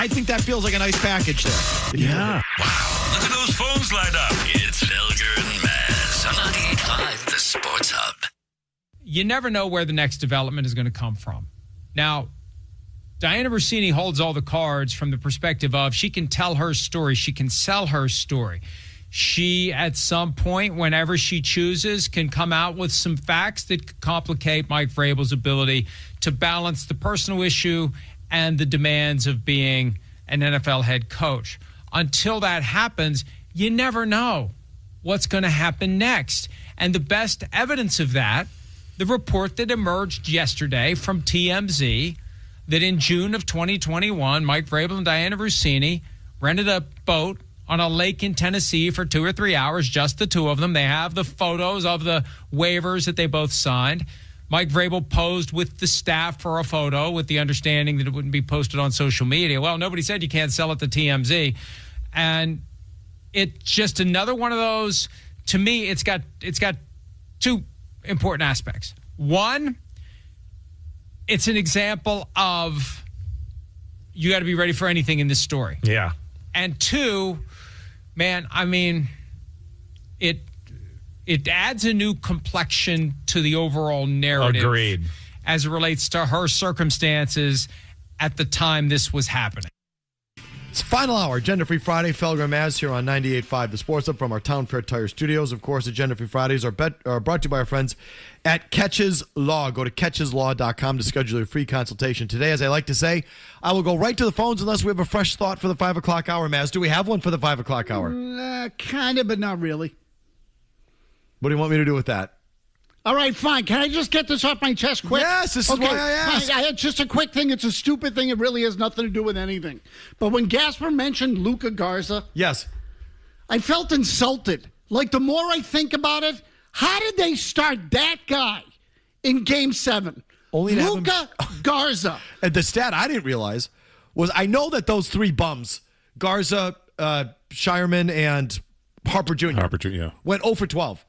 I think that feels like a nice package there. Yeah. Wow. Look at those phones light up. It's Felger and Mazz on 98.5 The Sports Hub. You never know where the next development is going to come from. Now, Dianna Russini holds all the cards from the perspective of she can tell her story. She can sell her story. She, at some point, whenever she chooses, can come out with some facts that could complicate Mike Vrabel's ability to balance the personal issue and the demands of being an NFL head coach. Until that happens, you never know what's going to happen next. And the best evidence of that, the report that emerged yesterday from TMZ, that in June of 2021, Mike Vrabel and Dianna Russini rented a boat on a lake in Tennessee for 2 or 3 hours, just the two of them. They have the photos of the waivers that they both signed. Mike Vrabel posed with the staff for a photo with the understanding that it wouldn't be posted on social media. Well, nobody said you can't sell it to TMZ. And it's just another one of those, to me, it's got two important aspects. One, it's an example of you got to be ready for anything in this story. Yeah. And two, man, I mean, it adds a new complexion to the overall narrative. Agreed. As it relates to her circumstances at the time this was happening. It's final hour, Agenda-Free Friday. Felger and Mazz here on 98.5 The Sports Hub from our Town Fair Tire Studios. Of course, Agenda-Free Fridays are brought to you by our friends at Catches Law. Go to catcheslaw.com to schedule your free consultation. Today, as I like to say, I will go right to the phones unless we have a fresh thought for the 5 o'clock hour. Mazz, do we have one for the 5 o'clock hour? Kind of, but not really. What do you want me to do with that? All right, fine. Can I just get this off my chest quick? Yes, this is why I asked. I had just a quick thing. It's a stupid thing. It really has nothing to do with anything. But when Gasper mentioned Luka Garza, yes, I felt insulted. Like, the more I think about it, how did they start that guy in Game 7? Only Luka Garza. And the stat I didn't realize was I know that those three bums, Garza, Shireman, and Harper Jr. went 0 for 12.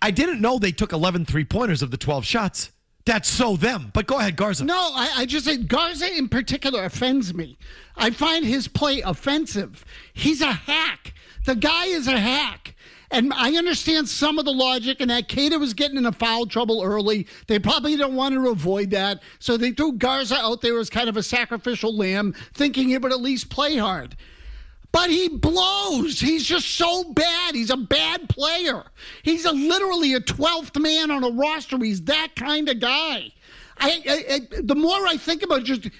I didn't know they took 11 three-pointers of the 12 shots. That's so them. But go ahead, Garza. No, I just said Garza in particular offends me. I find his play offensive. He's a hack. The guy is a hack. And I understand some of the logic in that Cater was getting into foul trouble early. They probably don't want to avoid that. So they threw Garza out there as kind of a sacrificial lamb, thinking he would at least play hard. But he blows. He's just so bad. He's a bad player. He's literally a 12th man on a roster. He's that kind of guy. The more I think about it,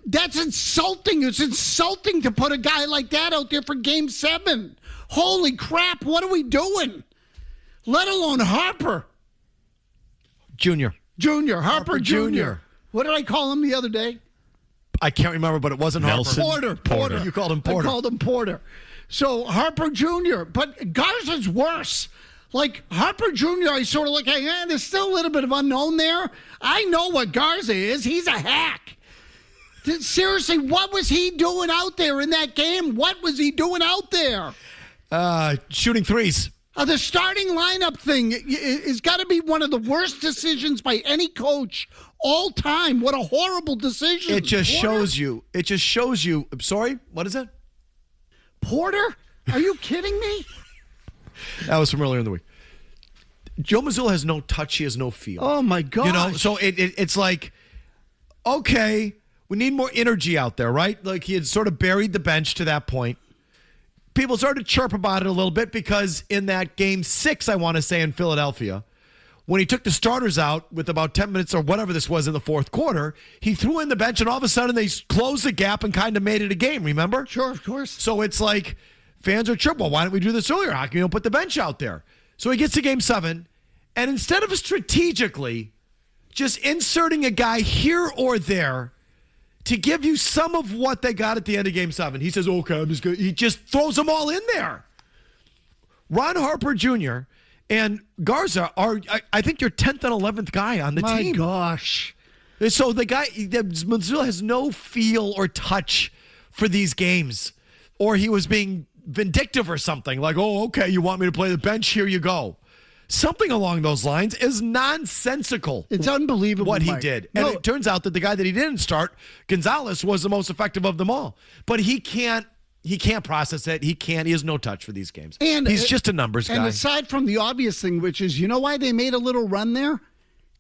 that's insulting. It's insulting to put a guy like that out there for Game 7. Holy crap, what are we doing? Let alone Harper. Junior. Harper Jr. What did I call him the other day? I can't remember, but it wasn't Nelson. Harper. Porter. You called him Porter. I called him Porter. So Harper Jr., but Garza's worse. Like Harper Jr., I sort of look at, there's still a little bit of unknown there. I know what Garza is. He's a hack. Seriously, what was he doing out there in that game? What was he doing out there? Shooting threes. The starting lineup thing is got to be one of the worst decisions by any coach all time. What a horrible decision. It just shows you. I'm sorry, what is it? Porter? Are you kidding me? That was from earlier in the week. Joe Mazzulla has no touch. He has no feel. Oh, my God. You know, so it's like, okay, we need more energy out there, right? Like he had sort of buried the bench to that point. People started to chirp about it a little bit because in that Game 6, I want to say, in Philadelphia, when he took the starters out with about 10 minutes or whatever this was in the fourth quarter, he threw in the bench and all of a sudden they closed the gap and kind of made it a game, remember? Sure, of course. So it's like fans are chirping, well, why didn't we do this earlier? How come you don't put the bench out there? So he gets to Game 7, and instead of strategically just inserting a guy here or there to give you some of what they got at the end of Game 7. He says, okay, I'm just good. He just throws them all in there. Ron Harper Jr. and Garza are, I think, your 10th and 11th guy on the team. My gosh. So the guy, Mazzulla has no feel or touch for these games. Or he was being vindictive or something. Like, oh, okay, you want me to play the bench? Here you go. Something along those lines is nonsensical. It's unbelievable what he Mike. did. And it turns out that the guy that he didn't start, Gonzalez, was the most effective of them all. But he can't process it. He has no touch for these games. And he's just a numbers guy. And aside from the obvious thing, which is, you know why they made a little run there?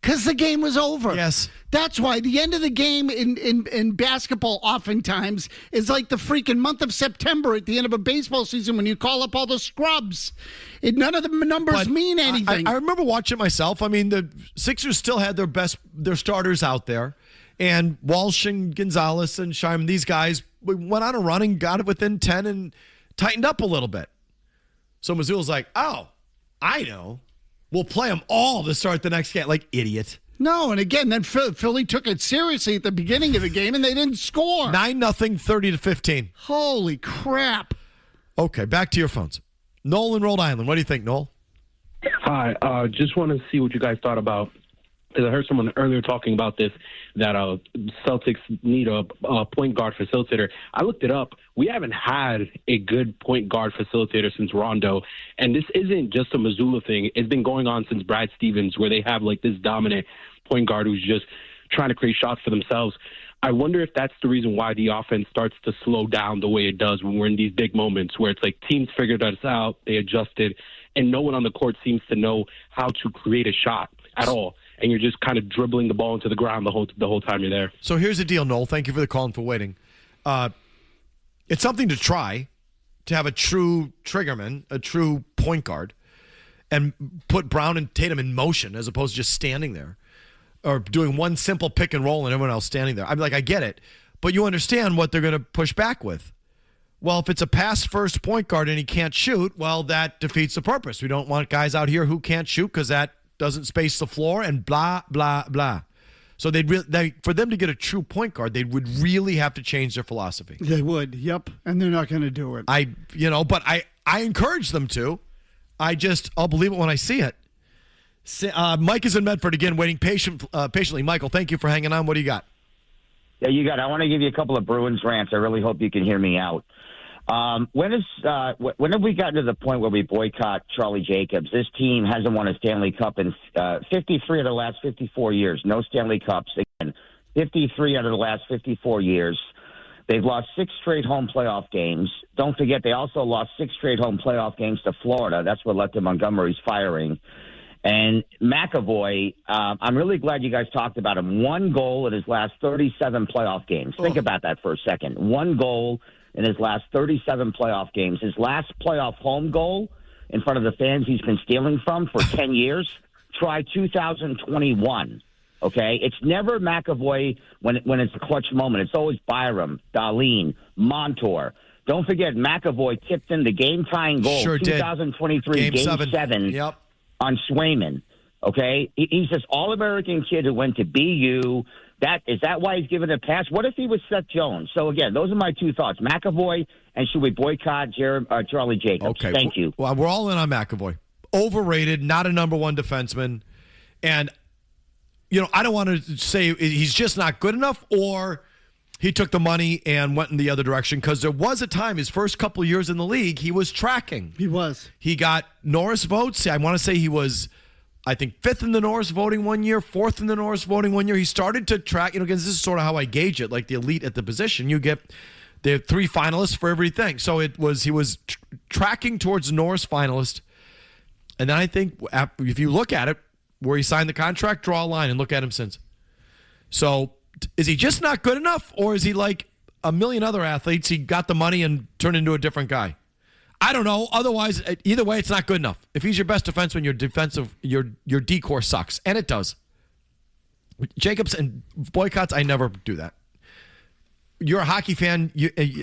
Because the game was over. Yes. That's why the end of the game in basketball oftentimes is like the freaking month of September at the end of a baseball season when you call up all the scrubs. None of the numbers mean anything. I remember watching myself. I mean, the Sixers still had their starters out there. And Walsh and Gonzalez and Shyman, these guys went on a run and got it within 10 and tightened up a little bit. So Missoula's like, oh, I know. We'll play them all to start the next game. Like, idiot. No, and again, then Philly took it seriously at the beginning of the game, and they didn't score. 9-0, 30-15. Holy crap. Okay, back to your phones. Noel in Rhode Island. What do you think, Noel? Hi. Just want to see what you guys thought about, because I heard someone earlier talking about this, that Celtics need a point guard facilitator. I looked it up. We haven't had a good point guard facilitator since Rondo, and this isn't just a Missoula thing. It's been going on since Brad Stevens, where they have like this dominant point guard who's just trying to create shots for themselves. I wonder if that's the reason why the offense starts to slow down the way it does when we're in these big moments where it's like teams figured us out, they adjusted, and no one on the court seems to know how to create a shot at all. And you're just kind of dribbling the ball into the ground the whole time you're there. So here's the deal, Noel. Thank you for the call and for waiting. It's something to try to have a true triggerman, a true point guard, and put Brown and Tatum in motion as opposed to just standing there or doing one simple pick and roll and everyone else standing there. I'm like, I get it, but you understand what they're going to push back with. Well, if it's a pass-first point guard and he can't shoot, well, that defeats the purpose. We don't want guys out here who can't shoot because that doesn't space the floor and blah, blah, blah. So for them to get a true point guard, they would really have to change their philosophy. They would, yep, and they're not going to do it. But I encourage them to. I'll believe it when I see it. Mike is in Medford again, waiting patiently. Michael, thank you for hanging on. What do you got? Yeah, I want to give you a couple of Bruins rants. I really hope you can hear me out. When have we gotten to the point where we boycott Charlie Jacobs? This team hasn't won a Stanley Cup in 53 of the last 54 years. No Stanley Cups. Again, 53 out of the last 54 years. They've lost 6 straight home playoff games. Don't forget, they also lost 6 straight home playoff games to Florida. That's what led to Montgomery's firing. And McAvoy, I'm really glad you guys talked about him. 1 goal in his last 37 playoff games. Think about that for a second. 1 goal in his last 37 playoff games. His last playoff home goal in front of the fans he's been stealing from for 10 years. Try 2021. Okay? It's never McAvoy when it's a clutch moment. It's always Byram, Dahlin, Montour. Don't forget, McAvoy tipped in the game-tying goal. Sure 2023 Game 7. Yep. On Swayman. Okay? He's this All-American kid who went to BU. Is that why he's given a pass? What if he was Seth Jones? So, again, those are my 2 thoughts. McAvoy, and should we boycott Charlie Jacobs? Okay. Thank you. Well, we're all in on McAvoy. Overrated, not a number 1 defenseman. And, I don't want to say he's just not good enough or he took the money and went in the other direction, because there was a time, his first couple years in the league, he was tracking. He was. He got Norris votes. I want to say he was, I think, 5th in the Norris voting one year, 4th in the Norris voting one year. He started to track, because this is sort of how I gauge it, like the elite at the position. You get the 3 finalists for everything. So he was tracking towards the Norris finalist. And then I think if you look at it, where he signed the contract, draw a line and look at him since. So is he just not good enough, or is he like a million other athletes? He got the money and turned into a different guy. I don't know. Otherwise, either way, it's not good enough. If he's your best defenseman, your decor sucks, and it does. Jacobs and boycotts, I never do that. You're a hockey fan.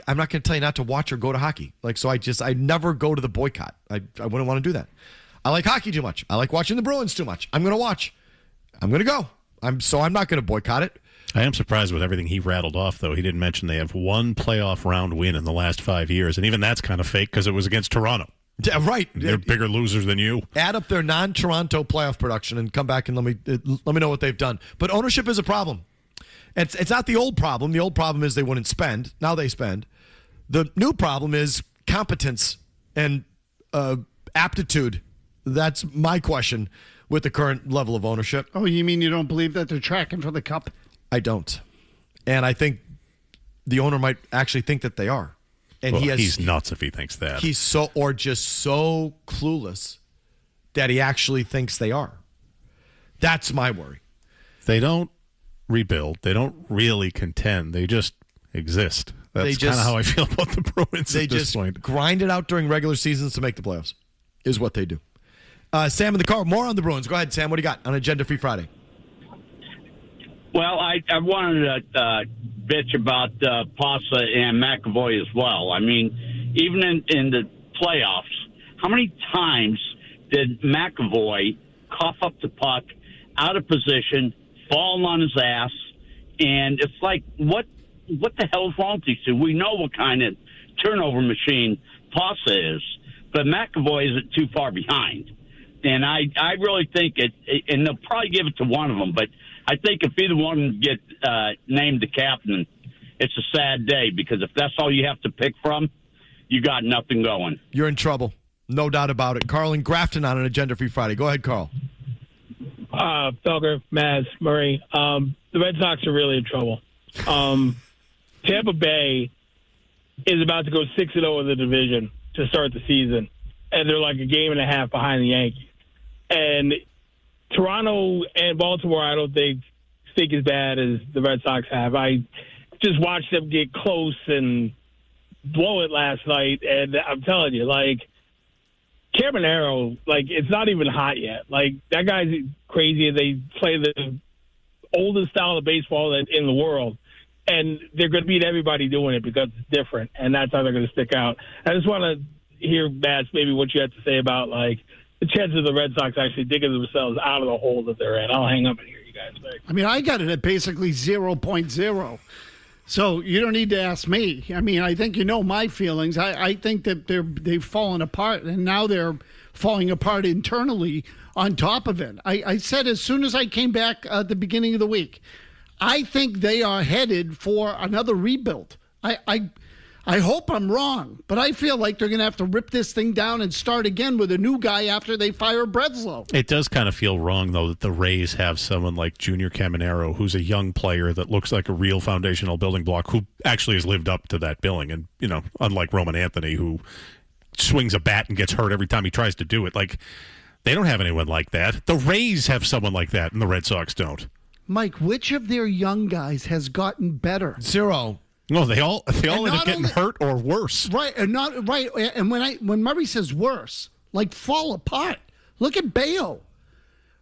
I'm not going to tell you not to watch or go to hockey. I never go to the boycott. I wouldn't want to do that. I like hockey too much. I like watching the Bruins too much. I'm going to watch. I'm going to go. I'm not going to boycott it. I am surprised with everything he rattled off, though. He didn't mention they have 1 playoff round win in the last 5 years, and even that's kind of fake because it was against Toronto. Yeah, right. They're bigger losers than you. Add up their non-Toronto playoff production and come back and let me know what they've done. But ownership is a problem. It's not the old problem. The old problem is they wouldn't spend. Now they spend. The new problem is competence and aptitude. That's my question with the current level of ownership. Oh, you mean you don't believe that they're tracking for the cup? I don't. And I think the owner might actually think that they are. And he's nuts if he thinks that. He's so clueless that he actually thinks they are. That's my worry. They don't rebuild. They don't really contend. They just exist. That's kind of how I feel about the Bruins at this point. They just grind it out during regular seasons to make the playoffs, is what they do. Sam in the car, more on the Bruins. Go ahead, Sam. What do you got on Agenda Free Friday? Well, I wanted to bitch about Pasa and McAvoy as well. I mean, even in the playoffs, how many times did McAvoy cough up the puck out of position, fall on his ass, and it's like, what the hell is wrong with these two? We know what kind of turnover machine Pasa is, but McAvoy isn't too far behind. And I really think and they'll probably give it to one of them, but I think if either one get named the captain, it's a sad day, because if that's all you have to pick from, you got nothing going. You're in trouble. No doubt about it. Carl in Grafton on an Agenda Free Friday. Go ahead, Carl. Felger, Mazz, Murray. The Red Sox are really in trouble. Tampa Bay is about to go 6-0 in the division to start the season, and they're like a game and a half behind the Yankees. And Toronto and Baltimore, I don't think as bad as the Red Sox have. I just watched them get close and blow it last night, and I'm telling you, like, Caminero, like, it's not even hot yet. Like, that guy's crazy, and they play the oldest style of baseball in the world, and they're going to beat everybody doing it because it's different, and that's how they're going to stick out. I just want to hear, Matt, maybe what you have to say about, like, the chances of the Red Sox actually digging themselves out of the hole that they're in. I'll hang up and hear you guys. I mean, I got it at basically 0.0. So you don't need to ask me. I mean, I think you know my feelings. I think that they've fallen apart, and now they're falling apart internally on top of it. I said as soon as I came back at the beginning of the week, I think they are headed for another rebuild. I hope I'm wrong, but I feel like they're going to have to rip this thing down and start again with a new guy after they fire Breslow. It does kind of feel wrong, though, that the Rays have someone like Junior Caminero, who's a young player that looks like a real foundational building block, who actually has lived up to that billing. And, you know, unlike Roman Anthony, who swings a bat and gets hurt every time he tries to do it. Like, they don't have anyone like that. The Rays have someone like that, and the Red Sox don't. Mike, which of their young guys has gotten better? Zero. No, they all end up getting hurt or worse. Right, and not right. And when Murray says worse, like fall apart. Look at Bayo.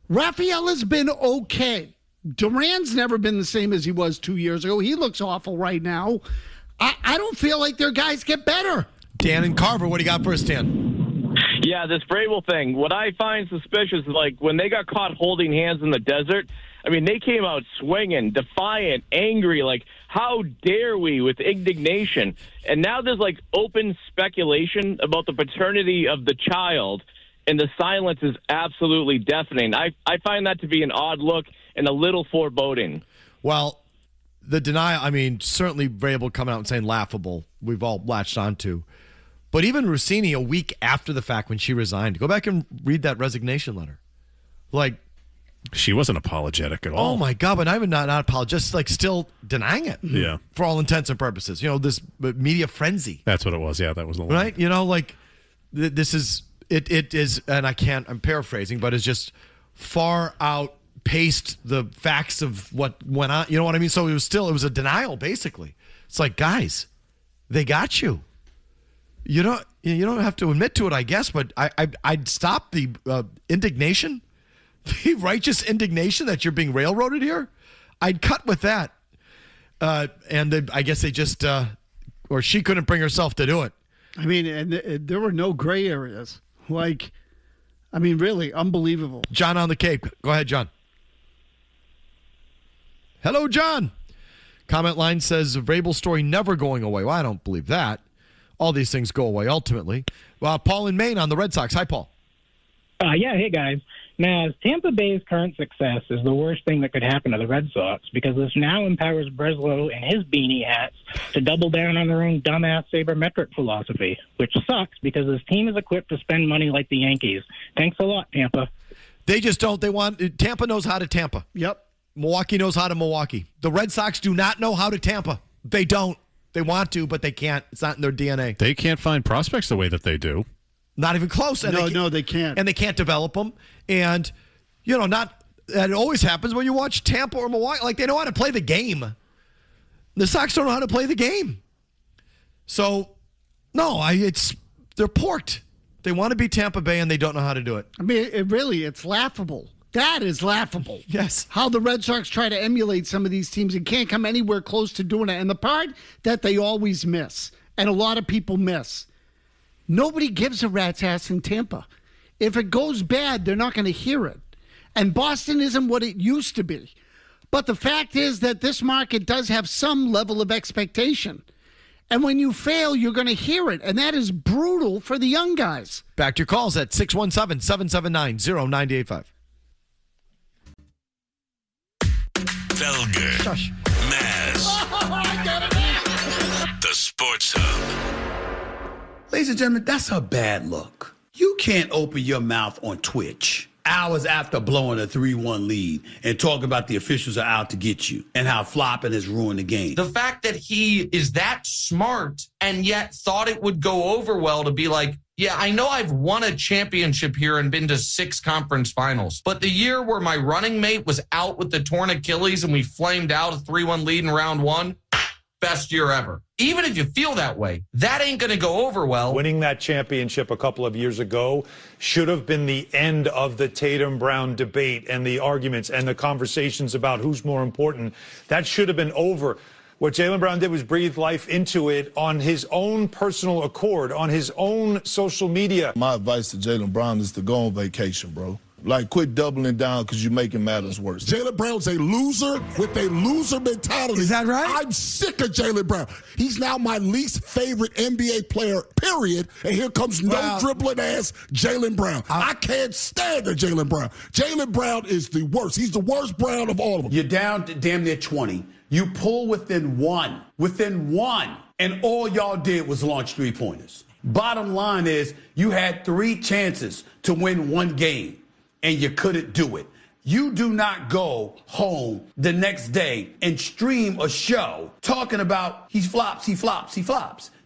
Raphael has been okay. Duran's never been the same as he was 2 years ago. He looks awful right now. I don't feel like their guys get better. Dan and Carver, what do you got for us, Dan? Yeah, this Vrabel thing. What I find suspicious is, like, when they got caught holding hands in the desert, I mean, they came out swinging, defiant, angry, like, how dare we, with indignation. And now there's, like, open speculation about the paternity of the child, and the silence is absolutely deafening. I find that to be an odd look and a little foreboding. Well, the denial, I mean, certainly Vrabel coming out and saying laughable, we've all latched onto. But even Russini, a week after the fact when she resigned, go back and read that resignation letter. Like, she wasn't apologetic at all. Oh, my God, but not even not apologetic, just like still denying it. Yeah. For all intents and purposes. You know, this media frenzy. That's what it was. Yeah, that was the line. Right? You know, like, this is, it is, and I'm paraphrasing, but it's just far outpaced the facts of what went on. You know what I mean? So it was a denial, basically. It's like, guys, they got you. You don't have to admit to it, I guess, but I'd stop the indignation. The righteous indignation that you're being railroaded here, I'd cut with that. And I guess they just, or she couldn't bring herself to do it. I mean, and there were no gray areas. Like, I mean, really unbelievable. John on the Cape. Go ahead, John. Hello, John. Comment line says, Vrabel story never going away. Well, I don't believe that. All these things go away ultimately. Paul in Maine on the Red Sox. Hi, Paul. Hey guys. Now, Tampa Bay's current success is the worst thing that could happen to the Red Sox because this now empowers Breslow and his beanie hats to double down on their own dumbass sabermetric philosophy, which sucks because this team is equipped to spend money like the Yankees. Thanks a lot, Tampa. They just don't. Tampa knows how to Tampa. Yep. Milwaukee knows how to Milwaukee. The Red Sox do not know how to Tampa. They don't. They want to, but they can't. It's not in their DNA. They can't find prospects the way that they do. Not even close. And they can't. And they can't develop them. And, it always happens when you watch Tampa or Milwaukee. Like, they know how to play the game. The Sox don't know how to play the game. So, no, they're porked. They want to be Tampa Bay, and they don't know how to do it. I mean, it's laughable. That is laughable. Yes. How the Red Sox try to emulate some of these teams and can't come anywhere close to doing it. And the part that they always miss, and a lot of people miss, nobody gives a rat's ass in Tampa. If it goes bad, they're not going to hear it. And Boston isn't what it used to be. But the fact is that this market does have some level of expectation. And when you fail, you're going to hear it. And that is brutal for the young guys. Back to your calls at 617-779-0985. Felger. Shush. Mazz. The Sports Hub. Ladies and gentlemen, that's a bad look. You can't open your mouth on Twitch hours after blowing a 3-1 lead and talk about the officials are out to get you and how flopping has ruined the game. The fact that he is that smart and yet thought it would go over well to be like, yeah, I know I've won a championship here and been to 6 conference finals, but the year where my running mate was out with the torn Achilles and we flamed out a 3-1 lead in round 1, best year ever. Even if you feel that way, that ain't going to go over well. Winning that championship a couple of years ago should have been the end of the Tatum-Brown debate and the arguments and the conversations about who's more important. That should have been over. What Jaylen Brown did was breathe life into it on his own personal accord, on his own social media. My advice to Jaylen Brown is to go on vacation, bro. Like, quit doubling down because you're making matters worse. Jaylen Brown's a loser with a loser mentality. Is that right? I'm sick of Jaylen Brown. He's now my least favorite NBA player, period. And here comes no dribbling ass Jaylen Brown. I can't stand the Jaylen Brown. Jaylen Brown is the worst. He's the worst Brown of all of them. You're down to damn near 20. You pull within one, and all y'all did was launch 3-pointers. Bottom line is you had 3 chances to win 1 game, and you couldn't do it. You do not go home the next day and stream a show talking about he flops.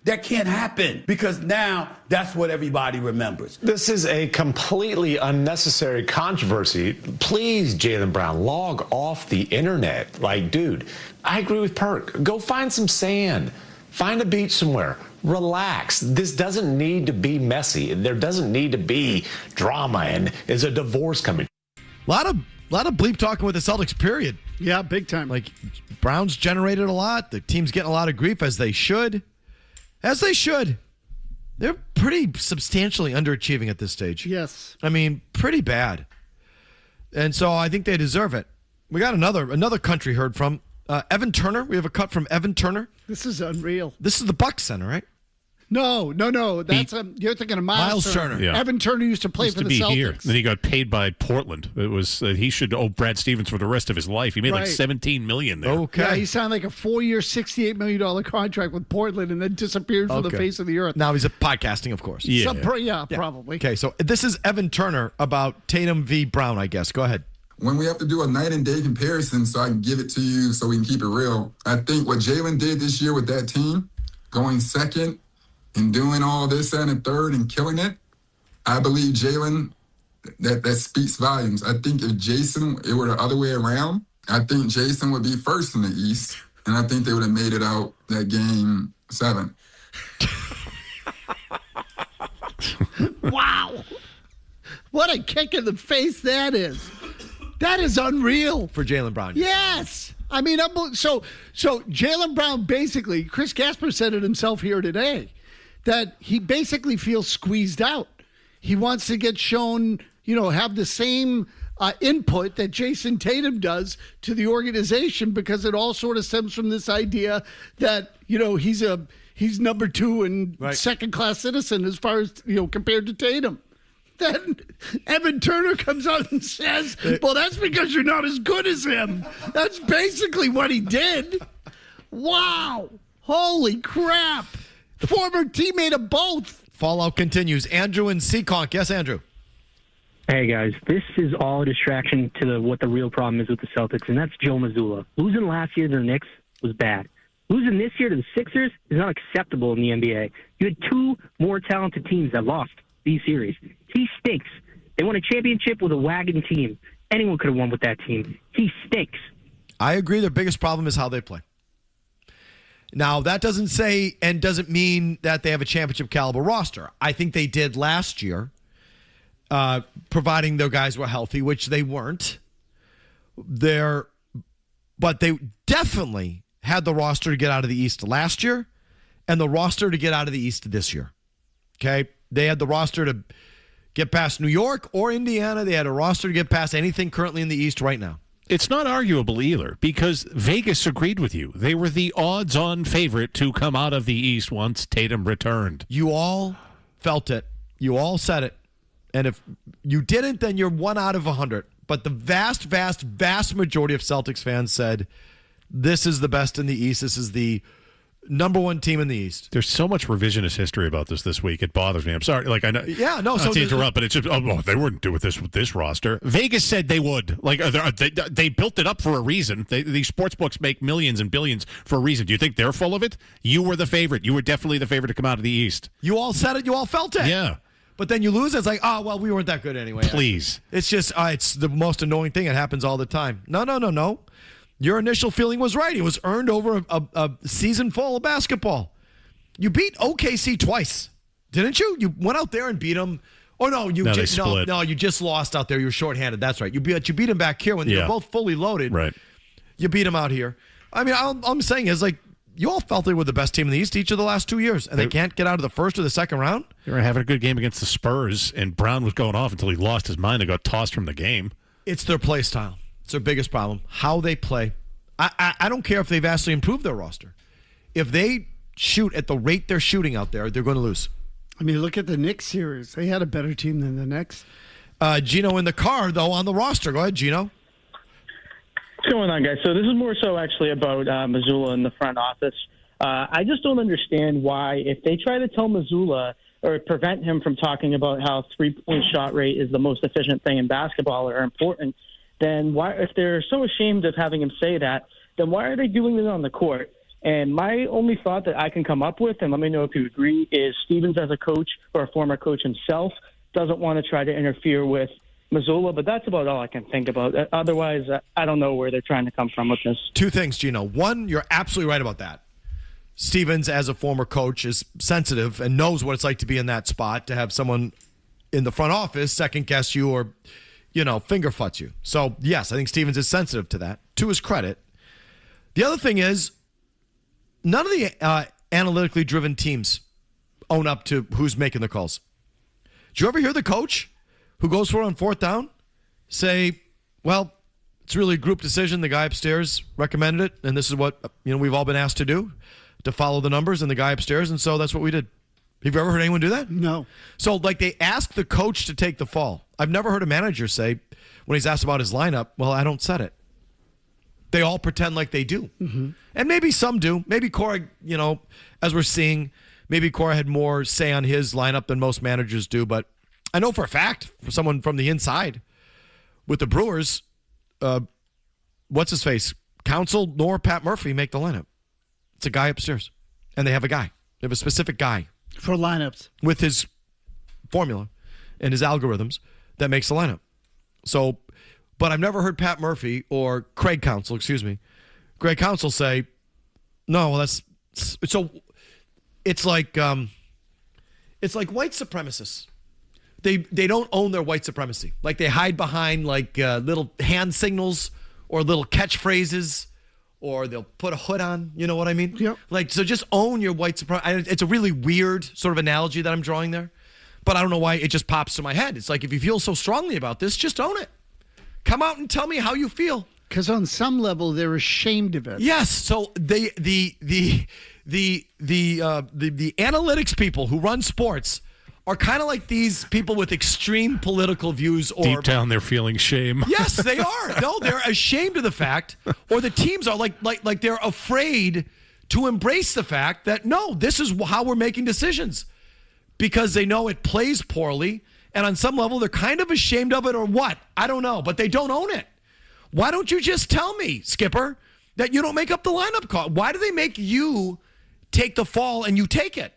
That can't happen because now that's what everybody remembers. This is a completely unnecessary controversy. Please, Jaylen Brown, log off the internet. Like, dude, I agree with Perk. Go find some sand. Find a beach somewhere. Relax. This doesn't need to be messy. There doesn't need to be drama and is a divorce coming. A lot of bleep talking with the Celtics, period. Yeah, big time. Like, Brown's generated a lot. The team's getting a lot of grief, as they should. As they should. They're pretty substantially underachieving at this stage. Yes. I mean, pretty bad. And so I think they deserve it. We got another country heard from. Evan Turner. We have a cut from Evan Turner. This is unreal. This is the Bucks Center, right? No. That's you're thinking of Miles Turner. Yeah. Evan Turner used to play for the Celtics. Here. Then he got paid by Portland. It was he should owe Brad Stevens for the rest of his life. He made like $17 million there. Okay. Yeah, he signed like a 4-year, $68 million contract with Portland and then disappeared from the face of the earth. Now he's podcasting, of course. Yeah, probably. Okay, so this is Evan Turner about Tatum v. Brown, I guess. Go ahead. When we have to do a night and day comparison so I can give it to you so we can keep it real, I think what Jaylen did this year with that team, going second and doing all this and third and killing it, I believe Jaylen, that speaks volumes. I think if Jason, it were the other way around, I think Jason would be first in the East, and I think they would have made it out that game 7. Wow. What a kick in the face that is. That is unreal. For Jaylen Brown. Yes. I mean, so Jaylen Brown basically, Chris Gasper said it himself here today, that he basically feels squeezed out. He wants to get shown, have the same input that Jason Tatum does to the organization because it all sort of stems from this idea that, he's number 2 and second-class citizen as far as, compared to Tatum. Then Evan Turner comes out and says, well, that's because you're not as good as him. That's basically what he did. Wow. Holy crap. Former teammate of both. Fallout continues. Andrew in Seekonk. Yes, Andrew. Hey, guys. This is all a distraction to what the real problem is with the Celtics, and that's Joe Mazzulla. Losing last year to the Knicks was bad. Losing this year to the Sixers is not acceptable in the NBA. You had two more talented teams that lost these series. He stinks. They won a championship with a wagon team. Anyone could have won with that team. He stinks. I agree. Their biggest problem is how they play. Now, that doesn't say and doesn't mean that they have a championship caliber roster. I think they did last year, providing their guys were healthy, which they weren't. But they definitely had the roster to get out of the East last year and the roster to get out of the East this year. Okay? They had the roster to get past New York or Indiana. They had a roster to get past anything currently in the East right now. It's not arguable either because Vegas agreed with you. They were the odds-on favorite to come out of the East once Tatum returned. You all felt it. You all said it. And if you didn't, then you're 1 out of 100. But the vast, vast, vast majority of Celtics fans said, this is the best in the East. This is the number one team in the East. There's so much revisionist history about this week. It bothers me. I'm sorry. Like I know. Yeah, no. Not to interrupt, but it's just they wouldn't do this with this roster. Vegas said they would. Like they built it up for a reason. These sports books make millions and billions for a reason. Do you think they're full of it? You were the favorite. You were definitely the favorite to come out of the East. You all said it. You all felt it. Yeah. But then you lose. It's like, oh, well, we weren't that good anyway. Please. It's just, it's the most annoying thing. It happens all the time. No. Your initial feeling was right. It was earned over a season full of basketball. You beat OKC twice, didn't you? You went out there and beat them. Oh, no, you just lost out there. You were shorthanded. That's right. You beat them back here when they were both fully loaded. Right. You beat them out here. I mean, all I'm saying is, like, you all felt they were the best team in the East each of the last 2 years, and they can't get out of the first or the second round? They were having a good game against the Spurs, and Brown was going off until he lost his mind and got tossed from the game. It's their play style. It's their biggest problem. How they play. I don't care if they've vastly improved their roster. If they shoot at the rate they're shooting out there, they're going to lose. I mean, look at the Knicks series. They had a better team than the Knicks. Gino in the car, though, on the roster. Go ahead, Gino. What's going on, guys? So this is more so actually about Mazzulla in the front office. I just don't understand why, if they try to tell Mazzulla or prevent him from talking about how three-point shot rate is the most efficient thing in basketball or important, then why, if they're so ashamed of having him say that, then why are they doing it on the court? And my only thought that I can come up with, and let me know if you agree, is Stevens as a coach or a former coach himself doesn't want to try to interfere with Mazzulla, but that's about all I can think about. Otherwise, I don't know where they're trying to come from with this. Two things, Gino. One, you're absolutely right about that. Stevens, as a former coach, is sensitive and knows what it's like to be in that spot, to have someone in the front office second-guess you or, finger futz you. So, yes, I think Stevens is sensitive to that, to his credit. The other thing is, none of the analytically driven teams own up to who's making the calls. Did you ever hear the coach who goes for it on fourth down say, well, it's really a group decision. The guy upstairs recommended it, and this is what we've all been asked to do, to follow the numbers and the guy upstairs, and so that's what we did. Have you ever heard anyone do that? No. So, they ask the coach to take the fall. I've never heard a manager say, when he's asked about his lineup, well, I don't set it. They all pretend like they do. Mm-hmm. And maybe some do. Maybe Cora, as we're seeing, maybe Cora had more say on his lineup than most managers do. But I know for a fact, for someone from the inside, with the Brewers, what's his face? Counsell nor Pat Murphy make the lineup. It's a guy upstairs. And they have a guy. They have a specific guy. For lineups. With his formula and his algorithms that makes the lineup. So, but I've never heard Pat Murphy or Greg Counsell say, no, well, that's so. It's like white supremacists. They don't own their white supremacy. Like, they hide behind little hand signals or little catchphrases, or they'll put a hood on. You know what I mean? Yep. So just own your white supremacy. It's a really weird sort of analogy that I'm drawing there, but I don't know why it just pops to my head. It's like, if you feel so strongly about this, just own it. Come out and tell me how you feel. Because on some level, they're ashamed of it. Yes. So the analytics people who run sports are kind of like these people with extreme political views. Or deep down, they're feeling shame. Yes, they are. No, they're ashamed of the fact, or the teams are like they're afraid to embrace the fact that, no, this is how we're making decisions, because they know it plays poorly, and on some level they're kind of ashamed of it, or what? I don't know, but they don't own it. Why don't you just tell me, Skipper, that you don't make up the lineup call? Why do they make you take the fall and you take it?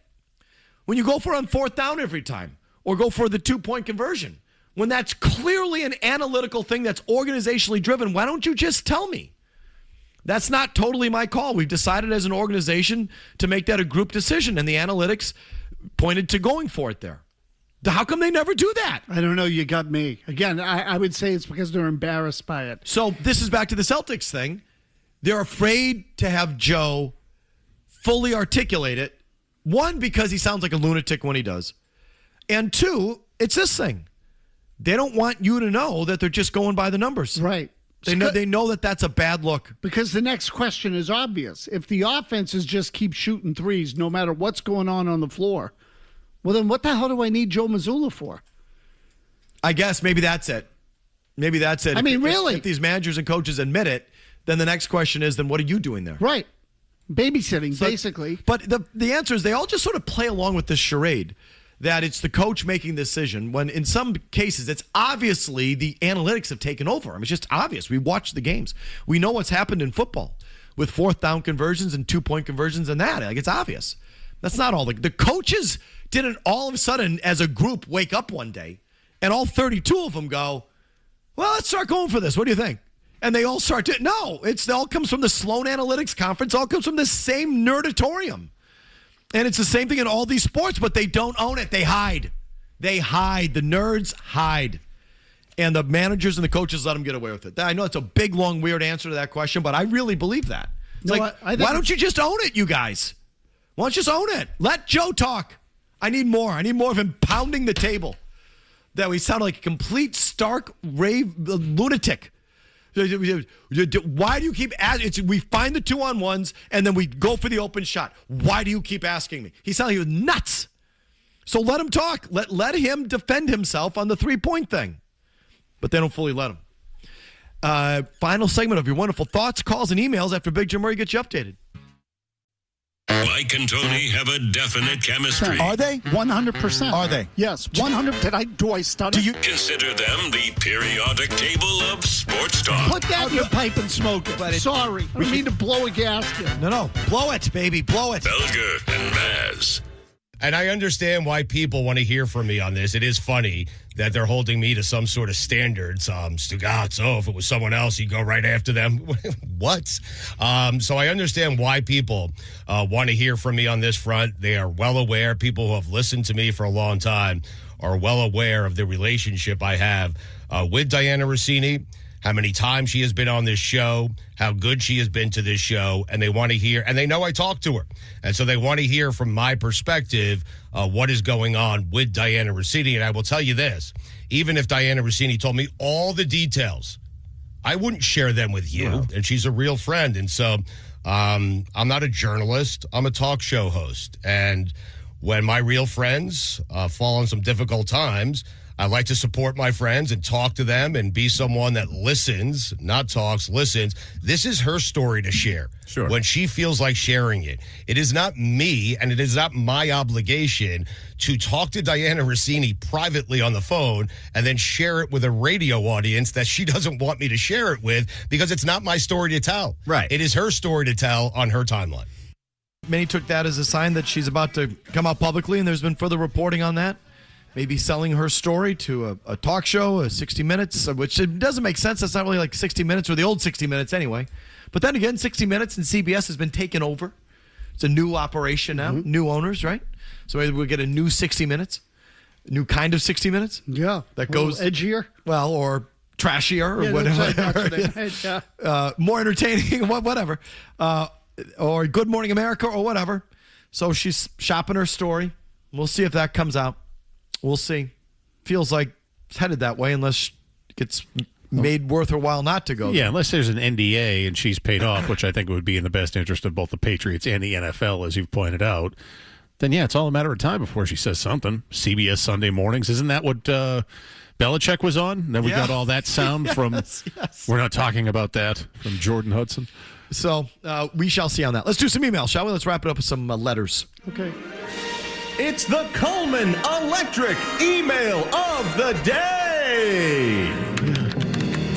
When you go for on 4th down every time, or go for the 2-point conversion, when that's clearly an analytical thing that's organizationally driven, why don't you just tell me? That's not totally my call. We've decided as an organization to make that a group decision, and the analytics pointed to going for it there. How come they never do that? I don't know. You got me. Again, I would say it's because they're embarrassed by it. So this is back to the Celtics thing. They're afraid to have Joe fully articulate it. One, because he sounds like a lunatic when he does. And two, it's this thing. They don't want you to know that they're just going by the numbers. Right. They know that that's a bad look. Because the next question is obvious. If the offense is just keep shooting threes no matter what's going on the floor, well, then what the hell do I need Joe Mazzulla for? I guess maybe that's it. Maybe that's it. I mean, really? If these managers and coaches admit it, then the next question is, then what are you doing there? Right. Babysitting, basically. But the answer is they all just sort of play along with this charade that it's the coach making the decision, when in some cases it's obviously the analytics have taken over. I mean, it's just obvious. We watch the games. We know what's happened in football with 4th down conversions and 2-point conversions and that. Like, it's obvious. That's not all. The coaches didn't all of a sudden as a group wake up one day and all 32 of them go, well, let's start going for this. What do you think? And they all start to, no, it all comes from the Sloan Analytics Conference, all comes from the same nerdatorium. And it's the same thing in all these sports, but they don't own it. They hide. They hide. The nerds hide. And the managers and the coaches let them get away with it. I know it's a big, long, weird answer to that question, but I really believe that. It's why don't you just own it, you guys? Why don't you just own it? Let Joe talk. I need more. I need more of him pounding the table. That we sound like a complete, stark, lunatic. Why do you keep asking? We find the 2-on-1s, and then we go for the open shot. Why do you keep asking me? He sounded like he was nuts. So let him talk. Let him defend himself on the 3-point thing. But they don't fully let him. Final segment of your wonderful thoughts, calls, and emails after Big Jim Murray gets you updated. Mike and Tony have a definite chemistry. Are they? 100%. Are they? Yes, 100. Do I stutter? Do you consider them the periodic table of sports talk? Put that in your pipe and smoke it. Buddy. Sorry. I mean to blow a gasket. No. Blow it, baby. Blow it. Felger and Mazz. And I understand why people want to hear from me on this. It is funny that they're holding me to some sort of standards. Stugazzo, if it was someone else, you'd go right after them. What? So I understand why people want to hear from me on this front. They are well aware. People who have listened to me for a long time are well aware of the relationship I have with Dianna Russini, how many times she has been on this show, how good she has been to this show, and they want to hear, and they know I talk to her. And so they want to hear from my perspective what is going on with Dianna Russini. And I will tell you this, even if Dianna Russini told me all the details, I wouldn't share them with you. Wow. And she's a real friend. And so I'm not a journalist. I'm a talk show host. And when my real friends fall on some difficult times, I like to support my friends and talk to them and be someone that listens, not talks, listens. This is her story to share. Sure. When she feels like sharing it. It is not me, and it is not my obligation to talk to Dianna Russini privately on the phone and then share it with a radio audience that she doesn't want me to share it with, because it's not my story to tell. Right. It is her story to tell on her timeline. Many took that as a sign that she's about to come out publicly, and there's been further reporting on that. Maybe selling her story to a talk show, 60 Minutes, which it doesn't make sense. That's not really like 60 Minutes or the old 60 Minutes anyway. But then again, 60 Minutes and CBS has been taken over. It's a new operation now, new owners, right? So maybe we'll get a new 60 Minutes, new kind of 60 Minutes. Yeah. That goes edgier. Well, or trashier or whatever. More entertaining, whatever. Or Good Morning America or whatever. So she's shopping her story. We'll see if that comes out. We'll see. Feels like it's headed that way unless it gets made worth her while not to go there. Yeah, unless there's an NDA and she's paid off, which I think would be in the best interest of both the Patriots and the NFL, as you've pointed out. then yeah, it's all a matter of time before she says something. CBS Sunday mornings. Isn't that what Belichick was on? Then we got all that sound from, we're not talking about that, from Jordan Hudson. So we shall see on that. Let's do some emails, shall we? Let's wrap it up with some letters. Okay. It's the Coleman Electric email of the day.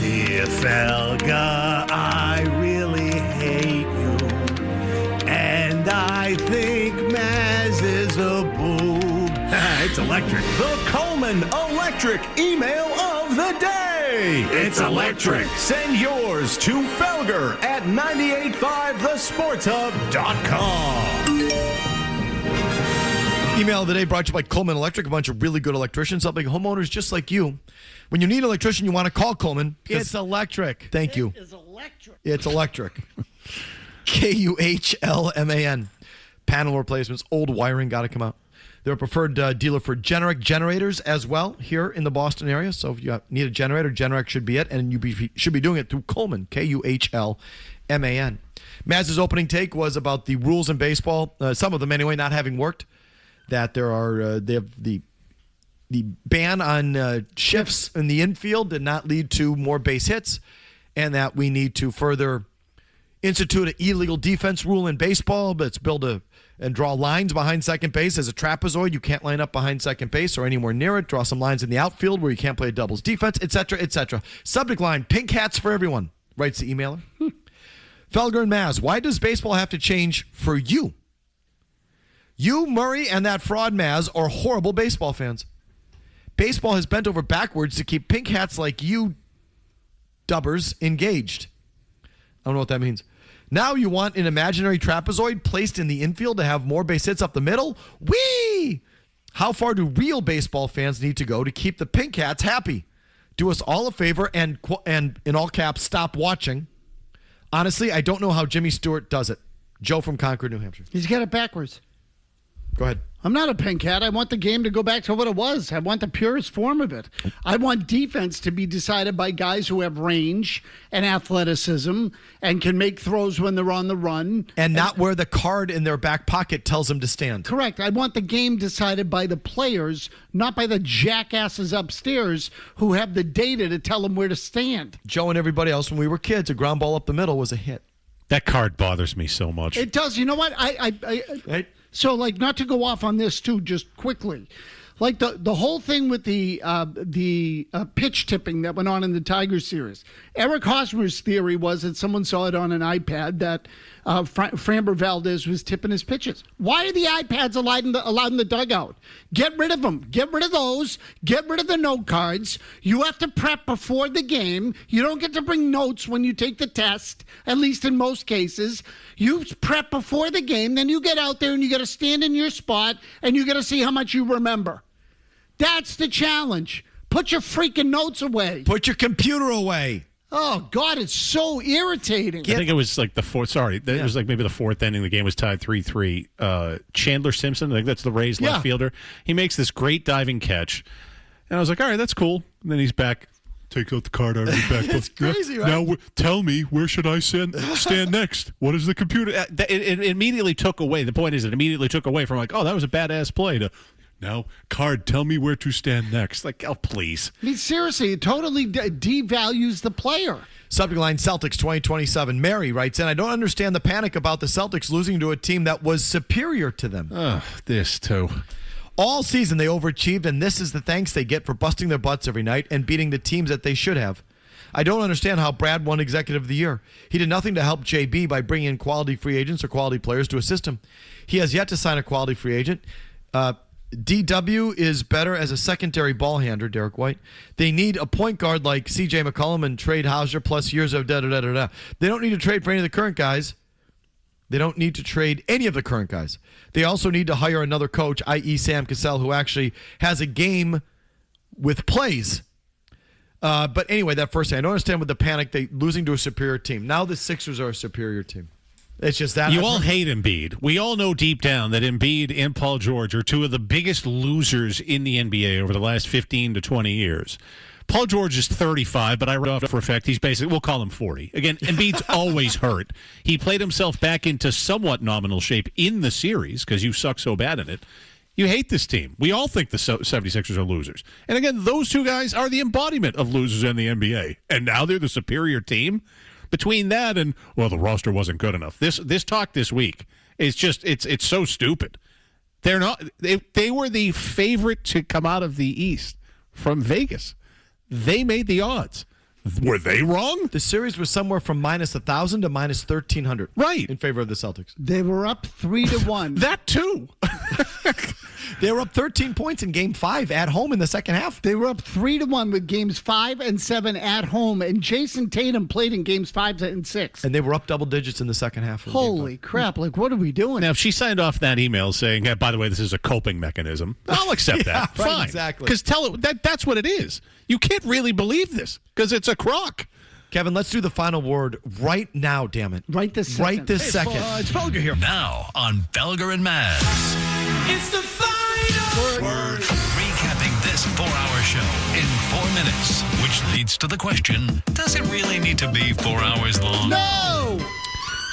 Dear Felger, I really hate you. And I think Mazz is a boob. It's electric. The Coleman Electric email of the day. It's electric. Send yours to Felger at 985thesportshub.com. Email of the day brought to you by Coleman Electric, a bunch of really good electricians helping homeowners just like you. When you need an electrician, you want to call Coleman. It's electric. Thank you. It is electric. It's electric. KUHLMAN. Panel replacements, old wiring, got to come out. They're a preferred dealer for Generic generators as well here in the Boston area. So if you need a generator, Generic should be it, and you should be doing it through Coleman, KUHLMAN. Mazz's opening take was about the rules in baseball, some of them anyway, not having worked. That they have the ban on shifts in the infield did not lead to more base hits, and that we need to further institute an illegal defense rule in baseball. But it's build and draw lines behind second base as a trapezoid. You can't line up behind second base or anywhere near it. Draw some lines in the outfield where you can't play doubles defense, etc., etc. Subject line: pink hats for everyone. Writes the emailer. Felger and Mazz, why does baseball have to change for you? You, Murray, and that fraud Mazz are horrible baseball fans. Baseball has bent over backwards to keep pink hats like you dubbers engaged. I don't know what that means. Now you want an imaginary trapezoid placed in the infield to have more base hits up the middle? Whee! How far do real baseball fans need to go to keep the pink hats happy? Do us all a favor and in all caps, stop watching. Honestly, I don't know how Jimmy Stewart does it. Joe from Concord, New Hampshire. He's got it backwards. Go ahead. I'm not a pink hat. I want the game to go back to what it was. I want the purest form of it. I want defense to be decided by guys who have range and athleticism and can make throws when they're on the run. And not where the card in their back pocket tells them to stand. Correct. I want the game decided by the players, not by the jackasses upstairs who have the data to tell them where to stand. Joe and everybody else, when we were kids, a ground ball up the middle was a hit. That card bothers me so much. It does. You know what? So, like, not to go off on this, too, just quickly. Like, the whole thing with the pitch tipping that went on in the Tigers series. Eric Hosmer's theory was that someone saw it on an iPad that Framber Valdez was tipping his pitches. Why are the iPads allowed in the dugout? Get rid of them. Get rid of those. Get rid of the note cards. You have to prep before the game. You don't get to bring notes when you take the test, at least in most cases. You prep before the game, then you get out there and you got to stand in your spot and you got to see how much you remember. That's the challenge. Put your freaking notes away. Put your computer away. Oh, God, it's so irritating. I think it was like the fourth. Sorry, it was like maybe the fourth inning. The game was tied 3-3. Chandler Simpson, I think that's the Rays left fielder. He makes this great diving catch, and I was like, all right, that's cool. And then he's back. Take out the card out of his back. It's crazy, right? Now tell me, where should I stand next? What is the computer? It immediately took away. The point is, it immediately took away from like, oh, that was a badass play to. Now, card, tell me where to stand next. Like, oh, please. I mean, seriously, it totally devalues the player. Subject line, Celtics 2027. Mary writes in, I don't understand the panic about the Celtics losing to a team that was superior to them. This, too. All season, they overachieved, and this is the thanks they get for busting their butts every night and beating the teams that they should have. I don't understand how Brad won Executive of the Year. He did nothing to help JB by bringing in quality free agents or quality players to assist him. He has yet to sign a quality free agent. DW is better as a secondary ball handler, Derek White. They need a point guard like C.J. McCollum and trade Hauser plus years of da-da-da-da-da. They don't need to trade for any of the current guys. They don't need to trade any of the current guys. They also need to hire another coach, i.e. Sam Cassell, who actually has a game with plays. But anyway, that first thing, I don't understand with the panic, they losing to a superior team. Now the Sixers are a superior team. It's just that. You all hate Embiid. We all know deep down that Embiid and Paul George are two of the biggest losers in the NBA over the last 15 to 20 years. Paul George is 35, but I read off for a fact he's basically, we'll call him 40. Again, Embiid's always hurt. He played himself back into somewhat nominal shape in the series because you suck so bad in it. You hate this team. We all think the 76ers are losers. And again, those two guys are the embodiment of losers in the NBA. And now they're the superior team. Between that and, well, the roster wasn't good enough. This talk this week is just, it's so stupid. They're not, they were the favorite to come out of the East from Vegas. They made the odds. Were they wrong? The series was somewhere from minus 1,000 to minus 1,300. Right. In favor of the Celtics. They were up 3-1. That too. They were up 13 points in Game 5 at home in the second half. They were up 3-1 with Games 5 and 7 at home, and Jason Tatum played in Games 5 and 6. And they were up double digits in the second half. Holy crap! Like, what are we doing? Now, if she signed off that email saying, hey, by the way, this is a coping mechanism, I'll accept that. Right, fine. exactly. Because tell it that's what it is. You can't really believe this because it's a crock. Kevin, let's do the final word right now, damn it. Right this second. Right this second. It's Felger here. Now on Felger and Mazz. It's the final word. Recapping this 4-hour show in 4 minutes, which leads to the question, does it really need to be 4 hours long? No!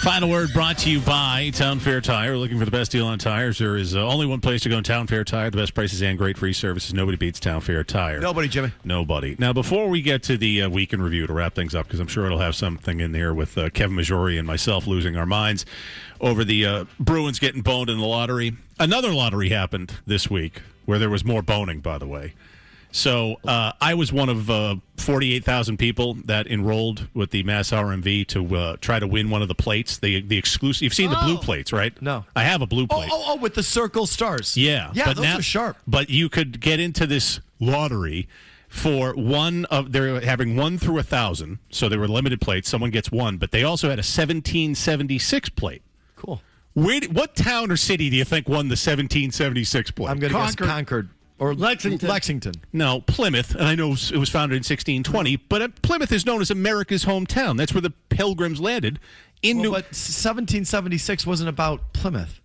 Final word brought to you by Town Fair Tire. Looking for the best deal on tires? There is only one place to go in Town Fair Tire. The best prices and great free services. Nobody beats Town Fair Tire. Nobody, Jimmy. Nobody. Now, before we get to the week in review to wrap things up, because I'm sure it'll have something in there with Kevin Majori and myself losing our minds over the Bruins getting boned in the lottery. Another lottery happened this week where there was more boning, by the way. So I was one of 48,000 people that enrolled with the Mass RMV to try to win one of the plates, the exclusive. You've seen the blue plates, right? No. I have a blue plate. Oh, with the circle stars. Yeah. Yeah, but those now, are sharp. But you could get into this lottery for they're having 1 through 1,000, so they were limited plates. Someone gets one, but they also had a 1776 plate. Cool. What town or city do you think won the 1776 plate? I'm going to guess Concord. Or Lexington. No, Plymouth. And I know it was founded in 1620, but Plymouth is known as America's hometown. That's where the Pilgrims landed. But 1776 wasn't about Plymouth.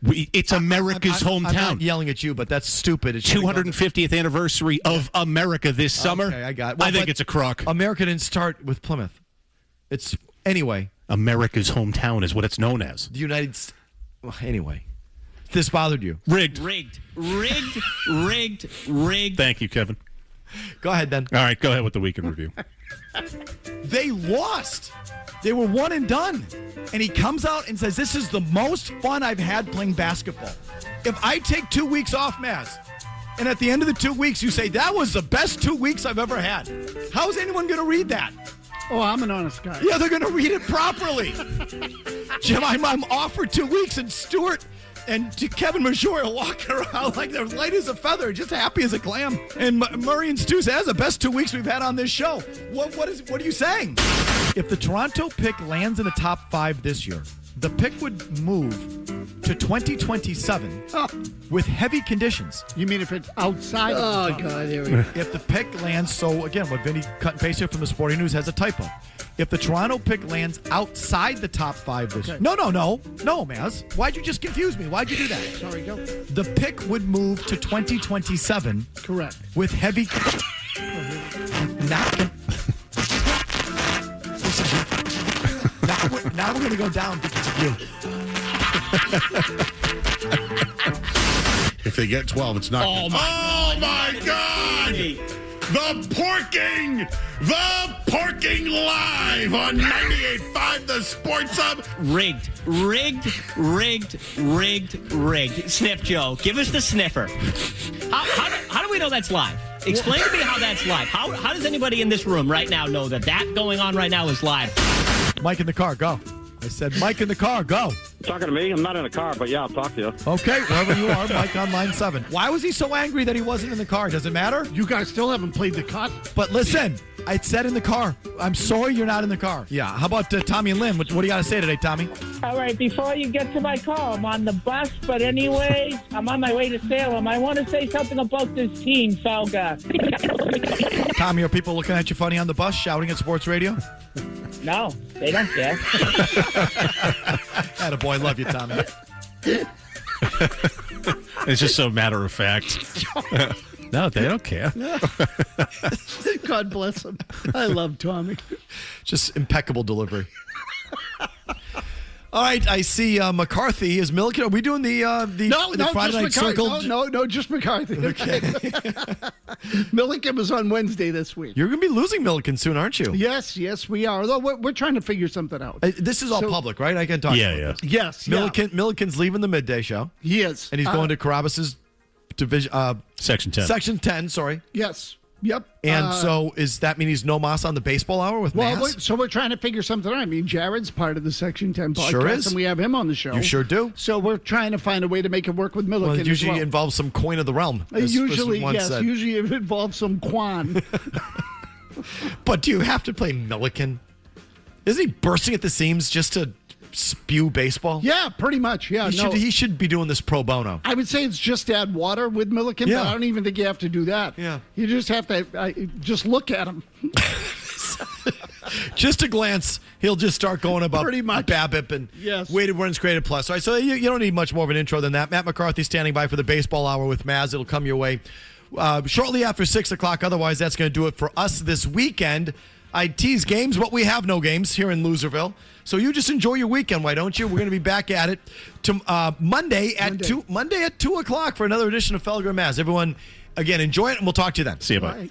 It's America's hometown. I'm not yelling at you, but that's stupid. 250th anniversary of America this summer. Okay, I got it. I think it's a crock. America didn't start with Plymouth. Anyway. America's hometown is what it's known as. The United States. Anyway. This bothered you. Rigged. Thank you, Kevin. Go ahead, then. All right, go ahead with the weekend review. They lost. They were one and done. And he comes out and says, this is the most fun I've had playing basketball. If I take 2 weeks off, Mazz, and at the end of the 2 weeks you say, that was the best 2 weeks I've ever had, how is anyone going to read that? Oh, I'm an honest guy. Yeah, they're going to read it properly. Jim, I'm off for 2 weeks, and Stuart and Kevin Majori will walk around like they're light as a feather, just happy as a clam. And Murray and Stu says, the best 2 weeks we've had on this show. What are you saying? If the Toronto pick lands in the top 5 this year, the pick would move to 2027 with heavy conditions. You mean if it's outside? Oh, of the God, there we go. If the pick lands, so again, what Vinny cut and pasted from the Sporting News has a typo. If the Toronto pick lands outside the top 5 this year. No, Mazz. Why'd you just confuse me? Why'd you do that? Sorry, go. The pick would move to 2027. Correct. With heavy. Now we're going to go down because of you. If they get 12, it's not. Oh, my God! The porking live on 98.5 The Sports Hub. Rigged. Sniff, Joe. Give us the sniffer. How do we know that's live? Explain to me how that's live. How does anybody in this room right now know that going on right now is live? Mike in the car, go. I said, Mike in the car, go. Talking to me? I'm not in a car, but yeah, I'll talk to you. Okay, wherever you are, Mike on line 7. Why was he so angry that he wasn't in the car? Does it matter? You guys still haven't played the cut. But listen, I said in the car. I'm sorry you're not in the car. Yeah, how about Tommy and Lynn? What do you got to say today, Tommy? All right, before you get to my call, I'm on the bus, but anyways, I'm on my way to Salem. I want to say something about this team, Felger. Tommy, are people looking at you funny on the bus, shouting at sports radio? No, they don't care. Attaboy, love you, Tommy. It's just so matter of fact. No, they don't care. God bless him. I love Tommy. Just impeccable delivery. All right, I see McCarthy is Milliken. Are we doing the Friday Night Circle? No, just McCarthy. Okay. Milliken was on Wednesday this week. You're going to be losing Milliken soon, aren't you? Yes, we are. Although we're trying to figure something out. This is all public, right? I can talk about this. Yes. Milliken's leaving the midday show. He is. And he's going to Carabas's division. Section 10. Section 10, sorry. Yes. Yep. And so does that mean he's no Mazz on the baseball hour with Mazz? So we're trying to figure something out. I mean, Jared's part of the Section 10 podcast, Sure is. and we have him on the show. You sure do. So we're trying to find a way to make it work with Milliken. Well, it usually involves some coin of the realm. Usually it involves some quan. But do you have to play Milliken? Isn't he bursting at the seams just to spew baseball? Yeah, pretty much. Yeah, he should be doing this pro bono. I would say it's just to add water with Milliken, but I don't even think you have to do that. Yeah. You just have to just look at him. Just a glance, he'll just start going about pretty much BABIP and weighted runs created plus. All right, so you don't need much more of an intro than that. Matt McCarthy standing by for the baseball hour with Mazz. It'll come your way shortly after 6 o'clock. Otherwise, that's going to do it for us this weekend. I tease games, but we have no games here in Loserville. So you just enjoy your weekend, why don't you? We're going to be back at it Monday at 2 o'clock for another edition of Felger and Mazz. Everyone, again, enjoy it, and we'll talk to you then. See you, bye. Bye.